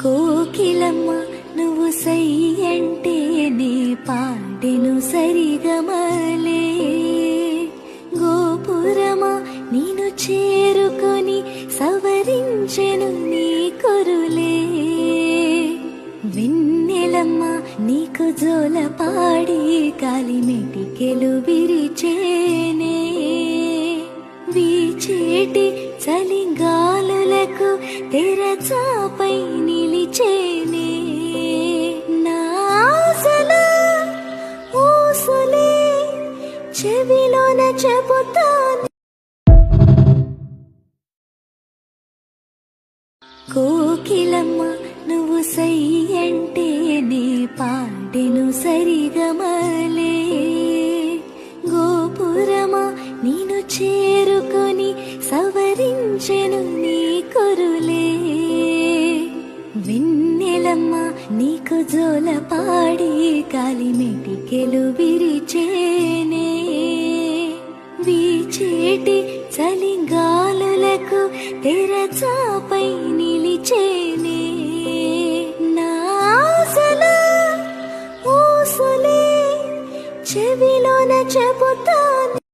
కోకిలమ్మ నువ్వు సై అంటే నే పాడెను సరిగమలే. గోపురమా నేను చేరుకొని సవరించెను నీ కొరులే. వెన్నెలమ్మ నీకు జోల పాడి కాలిమెటికెలు విరిచేనే. వీచేటి చలిగాలులకు తెరచాపై నిలిచేనే. నాసలా ఊసులే చెవిలోన చెబుతాను. కోకిలమ్మ నువ్వు సై అంటే నే పాడెను సరిగమలే. గోపురమా నేను చేరుకొని సవరించెను నీ కొరులే. వెన్నెలమ్మ నీకు జోల పాడి కాలిమెటికెలు విరిచేనే. వీచేటి చలిగాలులకు తెరచాపై నిలిచేనే. నాసలా ఊసులే చెవిలోన చెబుతాను.